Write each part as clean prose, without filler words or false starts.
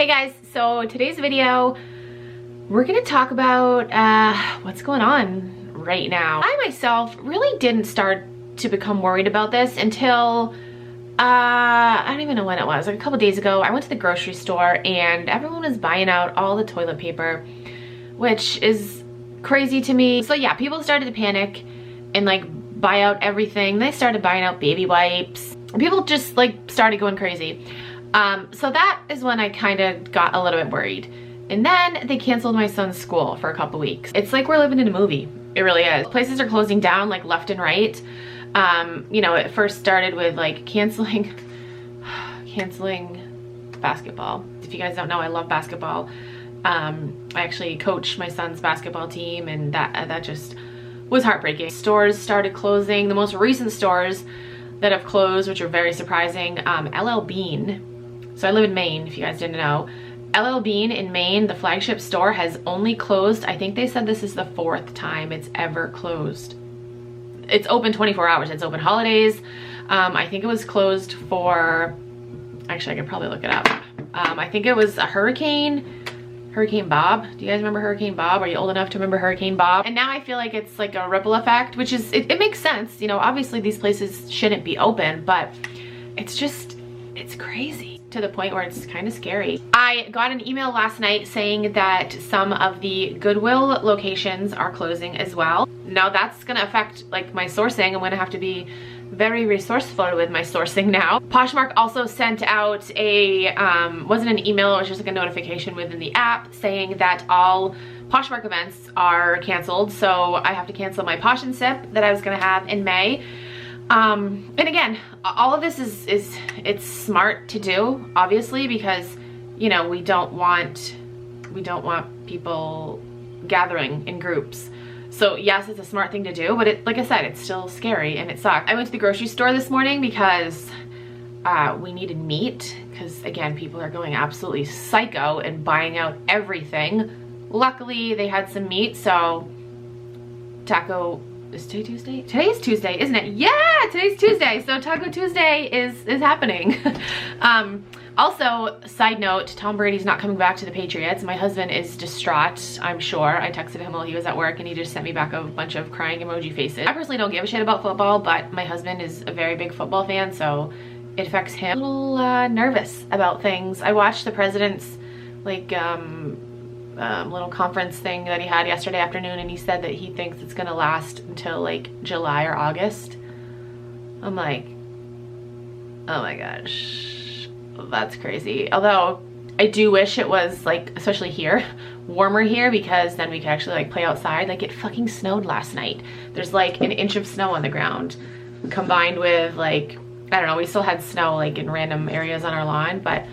Hey guys, so today's video, we're gonna talk about what's going on right now. I myself really didn't start to become worried about this until, I don't even know when it was, like a couple days ago. I went to the grocery store and everyone was buying out all the toilet paper, which is crazy to me. So yeah, people started to panic and like buy out everything. They started buying out baby wipes. People just like started going crazy. So that is when I kind of got a little bit worried. And then they canceled my son's school for a couple weeks. It's like we're living in a movie. It really is. Places are closing down like left and right. You know, it first started with like canceling basketball. If you guys don't know, I love basketball. I actually coach my son's basketball team, and that just was heartbreaking. Stores started closing. The most recent stores that have closed, which are very surprising, LL Bean. So I live in Maine, if you guys didn't know. LL Bean in Maine, the flagship store, has only closed, I think they said this is the 4th time it's ever closed. It's open 24 hours, it's open holidays. I think it was closed for, actually I could probably look it up. I think it was a Hurricane Bob. Do you guys remember Hurricane Bob? Are you old enough to remember Hurricane Bob? And now I feel like it's like a ripple effect, which is, it makes sense. You know, obviously these places shouldn't be open, but it's just, it's crazy to the point where it's kind of scary. I got an email last night saying that some of the Goodwill locations are closing as well. Now that's gonna affect like my sourcing. I'm gonna have to be very resourceful with my sourcing now. Poshmark also sent out a, wasn't an email, it was just like a notification within the app saying that all Poshmark events are canceled. So I have to cancel my Posh and Sip that I was gonna have in May. And again, all of this is it's smart to do, obviously, because, you know, we don't want people gathering in groups. So yes, it's a smart thing to do, but it, like I said, it's still scary and it sucks. I went to the grocery store this morning because we needed meat, because again, people are going absolutely psycho and buying out everything. Luckily, they had some meat, so is today Tuesday? Today is Tuesday, isn't it? Yeah, today's Tuesday. So Taco Tuesday is happening. Also, side note, Tom Brady's not coming back to the Patriots. My husband is distraught, I'm sure. I texted him while he was at work and he just sent me back a bunch of crying emoji faces. I personally don't give a shit about football, but my husband is a very big football fan, so it affects him. I'm a little nervous about things. I watched the president's like little conference thing that he had yesterday afternoon, and he said that he thinks it's gonna last until like July or August. I'm like, oh my gosh, that's crazy. Although I do wish it was like, especially here, warmer here, because then we could actually like play outside. Like it fucking snowed last night. There's like an inch of snow on the ground, combined with like, I don't know, we still had snow like in random areas on our lawn, but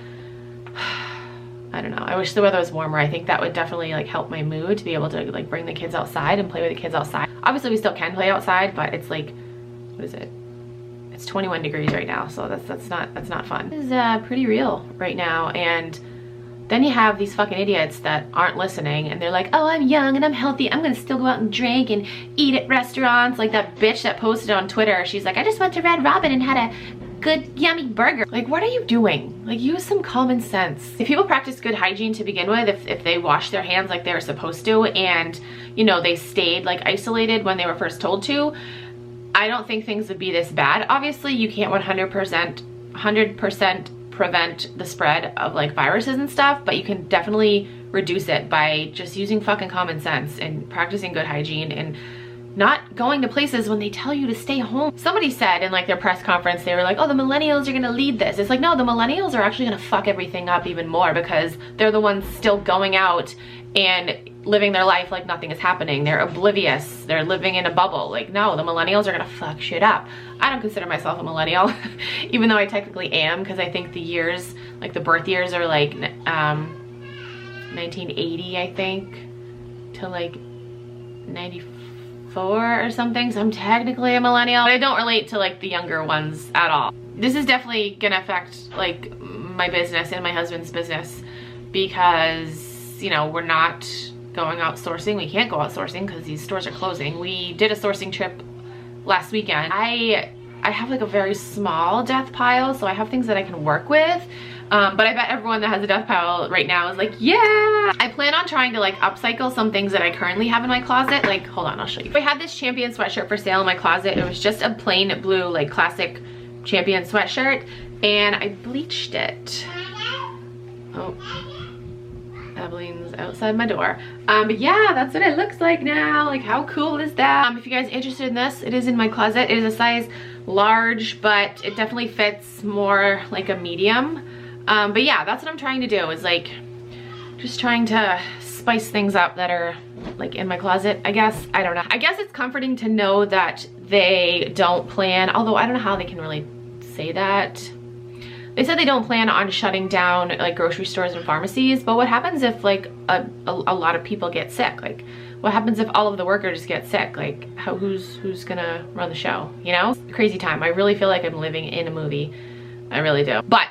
I don't know. I wish the weather was warmer. I think that would definitely like help my mood to be able to like bring the kids outside and play with the kids outside. Obviously we still can play outside, but it's like, what is it? It's 21 degrees right now, so that's not fun. This is pretty real right now, and then you have these fucking idiots that aren't listening, and they're like, oh, I'm young and I'm healthy, I'm gonna still go out and drink and eat at restaurants. Like that bitch that posted on Twitter, she's like, I just went to Red Robin and had a good yummy burger. Like, what are you doing? Like, use some common sense. If people practice good hygiene to begin with, if they wash their hands like they were supposed to, and you know, they stayed like isolated when they were first told to, I don't think things would be this bad. Obviously you can't 100% prevent the spread of like viruses and stuff, but you can definitely reduce it by just using fucking common sense and practicing good hygiene and not going to places when they tell you to stay home. Somebody said in like their press conference, they were like, oh, the millennials are gonna lead this. It's like, no, the millennials are actually gonna fuck everything up even more, because they're the ones still going out and living their life like nothing is happening. They're oblivious. They're living in a bubble. Like, no, the millennials are gonna fuck shit up. I don't consider myself a millennial, even though I technically am, because I think the years, like the birth years are like 1980, I think, to like 94 or something, so I'm technically a millennial, but I don't relate to like the younger ones at all. This is definitely gonna affect like my business and my husband's business, because, you know, we're not going out sourcing. We can't go out sourcing because these stores are closing. We did a sourcing trip last weekend. I have like a very small death pile, so I have things that I can work with. But I bet everyone that has a death pile right now is like, yeah. I plan on trying to like upcycle some things that I currently have in my closet. Like, hold on, I'll show you. I had this Champion sweatshirt for sale in my closet. It was just a plain blue, like classic Champion sweatshirt, and I bleached it. Oh, Evelyn's outside my door. But yeah, that's what it looks like now. Like, how cool is that? If you guys are interested in this, it is in my closet. It is a size large, but it definitely fits more like a medium. But yeah, that's what I'm trying to do, is like just trying to spice things up that are like in my closet, I guess. I don't know. I guess it's comforting to know that they don't plan, although I don't know how they can really say that. They said they don't plan on shutting down like grocery stores and pharmacies, but what happens if like a lot of people get sick? Like, what happens if all of the workers get sick? Like, who's gonna run the show, you know? Crazy time. I really feel like I'm living in a movie. I really do. But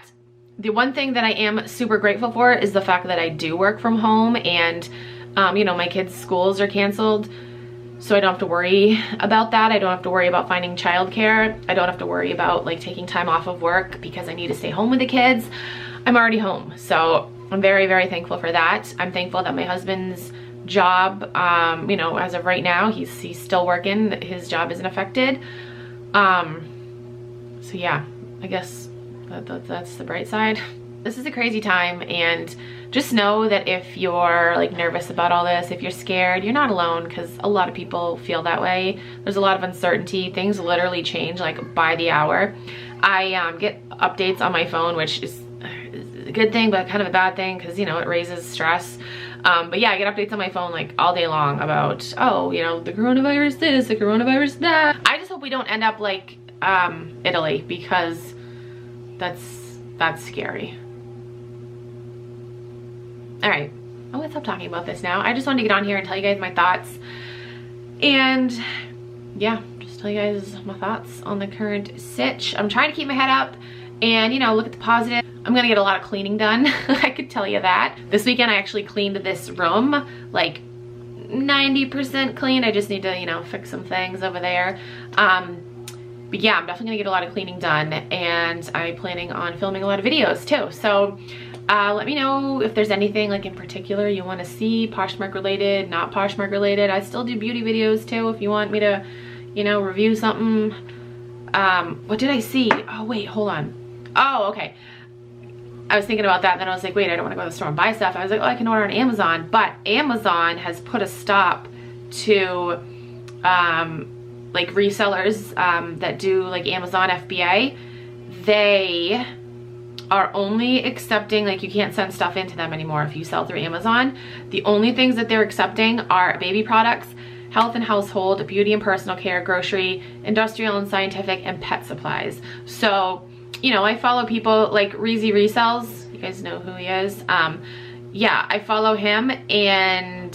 the one thing that I am super grateful for is the fact that I do work from home, and you know, my kids' schools are canceled, so I don't have to worry about that. I don't have to worry about finding childcare. I don't have to worry about like taking time off of work because I need to stay home with the kids. I'm already home, so I'm very, very thankful for that. I'm thankful that my husband's job, you know, as of right now, he's still working. His job isn't affected. So yeah, I guess that's the bright side. This is a crazy time, and just know that if you're like nervous about all this, if you're scared, you're not alone, because a lot of people feel that way. There's a lot of uncertainty. Things literally change like by the hour. I get updates on my phone, which is a good thing but kind of a bad thing, because you know, it raises stress. But yeah, I get updates on my phone like all day long about, oh, you know, the coronavirus this, the coronavirus that. I just hope we don't end up like Italy, because that's scary. All right, I'm gonna stop talking about this now. I just wanted to get on here and tell you guys my thoughts, and yeah, just tell you guys my thoughts on the current sitch. I'm trying to keep my head up and, you know, look at the positive. I'm gonna get a lot of cleaning done. I could tell you that. This weekend I actually cleaned this room, like 90% clean. I just need to, you know, fix some things over there. But yeah, I'm definitely gonna get a lot of cleaning done, and I'm planning on filming a lot of videos too. So let me know if there's anything like in particular you want to see, Poshmark related, not Poshmark related. I still do beauty videos too if you want me to, you know, review something. What did I see? Oh wait, hold on. Oh, okay. I was thinking about that, and then I was like, wait, I don't want to go to the store and buy stuff. I was like, oh, I can order on Amazon, but Amazon has put a stop to like resellers that do like Amazon FBA. They are only accepting, like, you can't send stuff into them anymore if you sell through Amazon. The only things that they're accepting are baby products, health and household, beauty and personal care, grocery, industrial and scientific, and pet supplies. So, you know, I follow people like Reezy Resells. You guys know who he is. Yeah, I follow him, and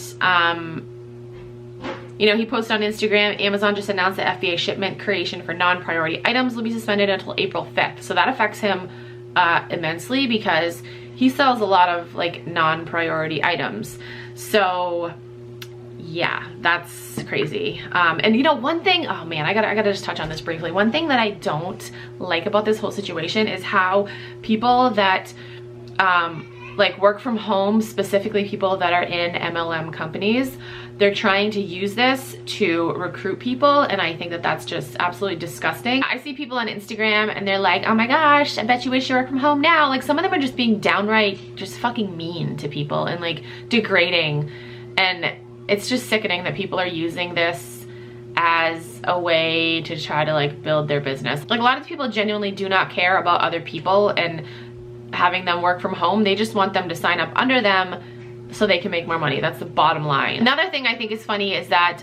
you know, he posted on Instagram, Amazon just announced that FBA shipment creation for non-priority items will be suspended until April 5th. So that affects him immensely, because he sells a lot of like non-priority items. So yeah, that's crazy. And you know, one thing, oh man, I gotta just touch on this briefly. One thing that I don't like about this whole situation is how people that like work from home, specifically people that are in MLM companies, they're trying to use this to recruit people, and I think that that's just absolutely disgusting. I see people on Instagram and they're like, oh my gosh, I bet you wish you worked from home now. Like, some of them are just being downright just fucking mean to people and like degrading, and it's just sickening that people are using this as a way to try to like build their business. Like, a lot of people genuinely do not care about other people and having them work from home. They just want them to sign up under them so they can make more money. That's the bottom line. Another thing I think is funny is that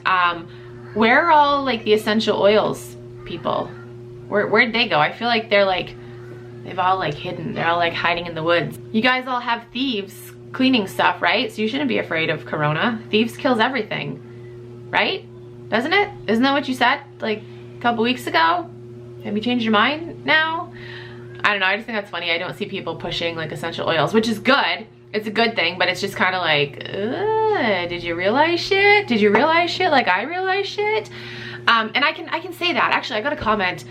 where are all like the essential oils people? Where'd they go? I feel like they're like, they've all like hidden. They're all like hiding in the woods. You guys all have thieves cleaning stuff, right? So you shouldn't be afraid of Corona. Thieves kills everything, right? Doesn't it? Isn't that what you said like a couple weeks ago? Have you changed your mind now? I don't know, I just think that's funny. I don't see people pushing like essential oils, which is good. It's a good thing, but it's just kind of like, did you realize shit? Did you realize shit like I realized shit? And I can say that. Actually, I got a comment.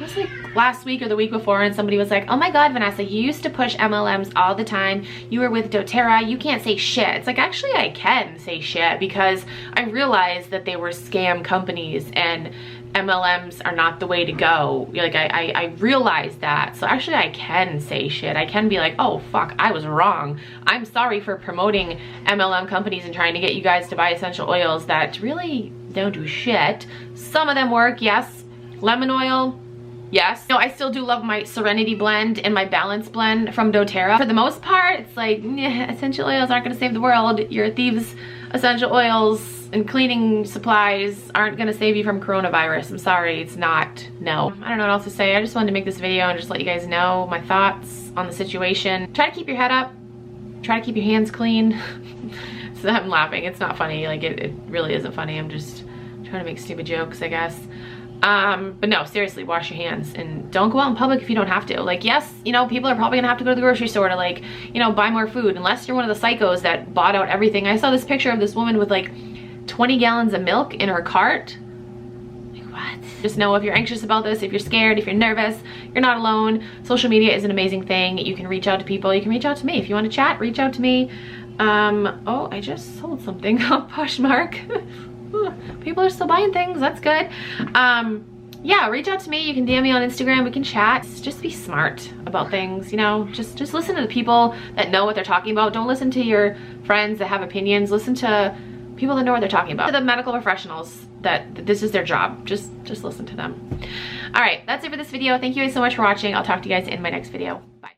it was like last week or the week before, and somebody was like, oh my God, Vanessa, you used to push MLMs all the time. You were with doTERRA, you can't say shit. It's like, actually I can say shit because I realized that they were scam companies and MLMs are not the way to go. Like I realized that. So actually I can say shit. I can be like, oh fuck, I was wrong. I'm sorry for promoting MLM companies and trying to get you guys to buy essential oils that really don't do shit. Some of them work, yes. Lemon oil, yes. No, I still do love my Serenity blend and my Balance blend from doTERRA. For the most part, it's like, essential oils aren't gonna save the world. Your thieves essential oils and cleaning supplies aren't gonna save you from coronavirus. I'm sorry, it's not, no. I don't know what else to say. I just wanted to make this video and just let you guys know my thoughts on the situation. Try to keep your head up. Try to keep your hands clean. So I'm laughing, it's not funny. Like it really isn't funny. I'm just trying to make stupid jokes, I guess. But no, seriously, wash your hands and don't go out in public if you don't have to. Like, yes, you know, people are probably gonna have to go to the grocery store to, like, you know, buy more food, unless you're one of the psychos that bought out everything. I saw this picture of this woman with like 20 gallons of milk in her cart. Like, what? Just know, if you're anxious about this, if you're scared, if you're nervous, you're not alone. Social media is an amazing thing. You can reach out to people. You can reach out to me. If you want to chat, reach out to me. Oh, I just sold something. Poshmark. People are still buying things, that's good. Yeah, reach out to me. You can DM me on Instagram, we can chat. Just be smart about things, you know. Just listen to the people that know what they're talking about. Don't listen to your friends that have opinions. Listen to people that know what they're talking about. To the medical professionals that this is their job. Just listen to them. All right, that's it for this video. Thank you guys so much for watching. I'll talk to you guys in my next video. Bye.